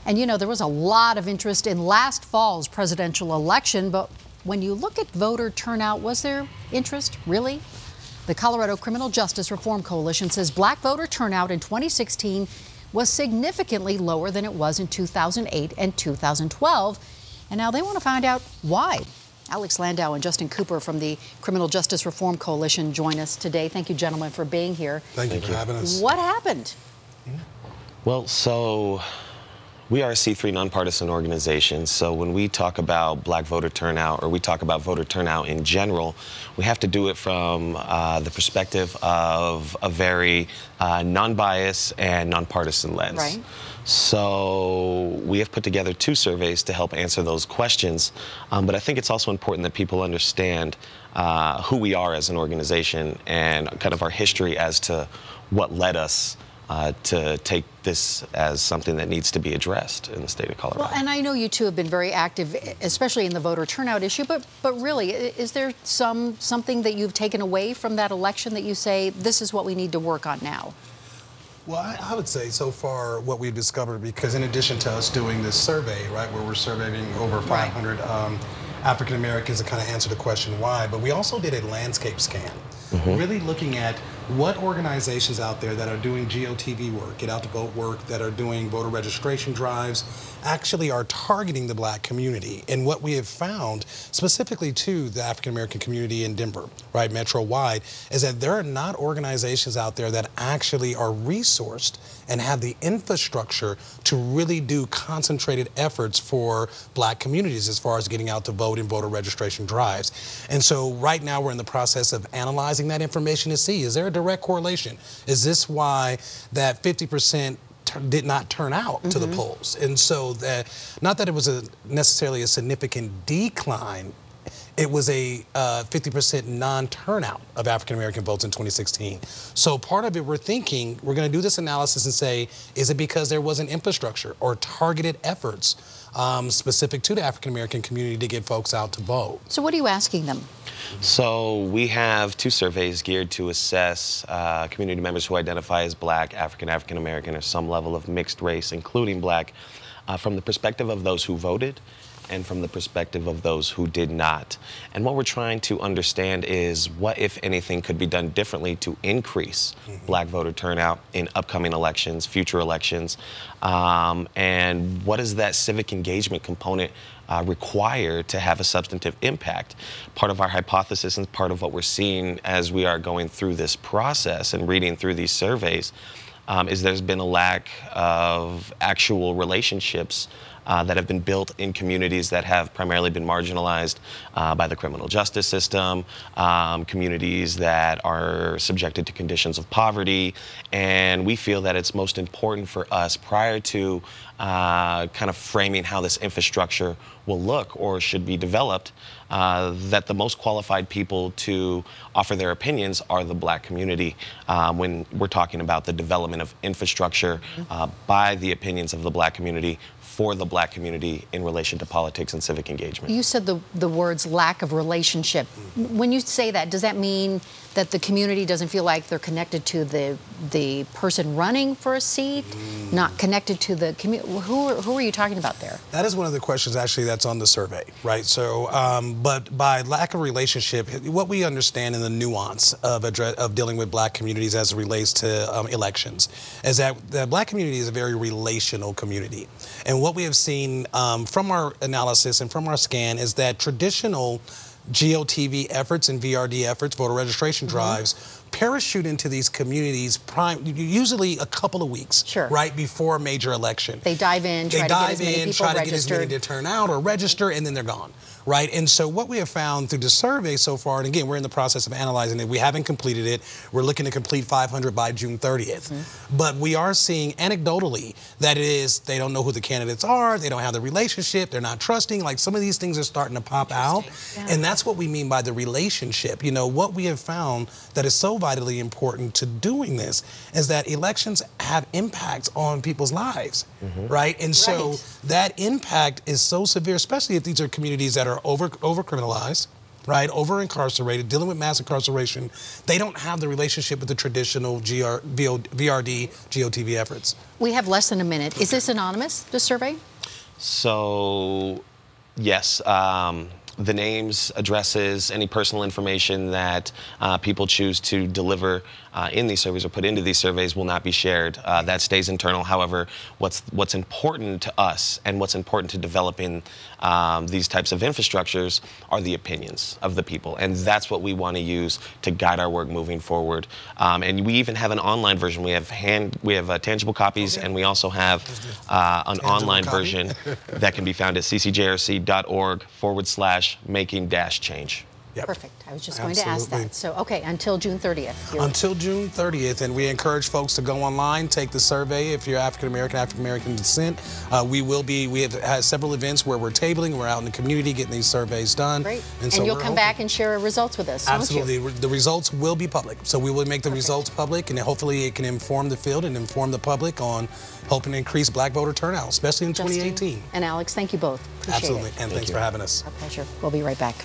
And you know, there was a lot of interest in last fall's presidential election, but when you look at voter turnout, was there interest, really? The Colorado Criminal Justice Reform Coalition says black voter turnout in 2016 was significantly lower than it was in 2008 and 2012. And now they want to find out why. Alex Landau and Justin Cooper from the Criminal Justice Reform Coalition join us today. Thank you, gentlemen, for being here. Thank you for having us. What happened? Well, so we are a C3 nonpartisan organization, so when we talk about black voter turnout, or we talk about voter turnout in general, we have to do it from the perspective of a very non-biased and nonpartisan lens. Right. So we have put together 2 surveys to help answer those questions, but I think it's also important that people understand who we are as an organization and kind of our history as to what led us to take this as something that needs to be addressed in the state of Colorado. Well, and I know you two have been very active, especially in the voter turnout issue, but really, is there something that you've taken away from that election that you say, this is what we need to work on now? Well, I would say so far what we've discovered, because in addition to us doing this survey, right, where we're surveying over 500 African Americans to kind of answer the question why, but we also did a landscape scan, really looking at what organizations out there that are doing GOTV work, get out to vote work, that are doing voter registration drives, actually are targeting the black community. And what we have found, specifically to the African American community in Denver, right, metro-wide, is that there are not organizations out there that actually are resourced and have the infrastructure to really do concentrated efforts for black communities as far as getting out to vote in voter registration drives. And so right now we're in the process of analyzing that information to see, is there a direct correlation? Is this why that 50% did not turn out to the polls? And so that, not that it was necessarily a significant decline, it was a 50% non-turnout of African American votes in 2016. So part of it, we're thinking, we're going to do this analysis and say, is it because there wasn't infrastructure or targeted efforts specific to the African American community to get folks out to vote? So what are you asking them? So we have 2 surveys geared to assess community members who identify as black, African American, or some level of mixed race, including black, from the perspective of those who voted and from the perspective of those who did not. And what we're trying to understand is what, if anything, could be done differently to increase black voter turnout in upcoming elections, future elections, and what is that civic engagement component require to have a substantive impact. Part of our hypothesis and part of what we're seeing as we are going through this process and reading through these surveys is there's been a lack of actual relationships that have been built in communities that have primarily been marginalized by the criminal justice system, communities that are subjected to conditions of poverty, and we feel that it's most important for us, prior to kind of framing how this infrastructure will look or should be developed, that the most qualified people to offer their opinions are the black community when we're talking about the development of infrastructure by the opinions of the black community for the black community in relation to politics and civic engagement. You said the words lack of relationship. When you say that, does that mean that the community doesn't feel like they're connected to the person running for a seat, not connected to the community? Who are you talking about there? That is one of the questions actually that's on the survey, right? So, but by lack of relationship, what we understand in the nuance of dealing with black communities as it relates to elections is that the black community is a very relational community. And what we have seen from our analysis and from our scan is that traditional GOTV efforts and VRD efforts, voter registration drives, parachute into these communities usually a couple of weeks right before a major election. They dive in, try to get as many to turn out or register, and then they're gone. Right, and so what we have found through the survey so far, and again, we're in the process of analyzing it. We haven't completed it. We're looking to complete 500 by June 30th. But we are seeing anecdotally that it is, they don't know who the candidates are, they don't have the relationship, they're not trusting. Like, some of these things are starting to pop out. And that's what we mean by the relationship. You know, what we have found that is so vitally important to doing this is that elections have impacts on people's lives, right? And so that impact is so severe, especially if these are communities that are over criminalized, right, over-incarcerated, dealing with mass incarceration, they don't have the relationship with the traditional VRD, GOTV efforts. We have less than a minute. Is this anonymous, this survey? So, yes. The names, addresses, any personal information that people choose to deliver in these surveys or put into these surveys will not be shared. That stays internal. However, what's important to us and what's important to developing these types of infrastructures are the opinions of the people, and that's what we want to use to guide our work moving forward. And we even have an online version. We have tangible copies, and we also have an online version that can be found at ccjrc.org/making-change. Yep. Perfect. I was just going to ask that. So, okay, until June 30th. Until June 30th, and we encourage folks to go online, take the survey if you're African American descent. We have had several events where we're tabling, we're out in the community getting these surveys done. Great. And you'll come back and share results with us, absolutely. won't you? The results will be public. So we will make the results public, and hopefully it can inform the field and inform the public on helping to increase black voter turnout, especially in 2018. And Alex, thank you both. Appreciate Absolutely. it. And thanks for having us. Our pleasure. We'll be right back.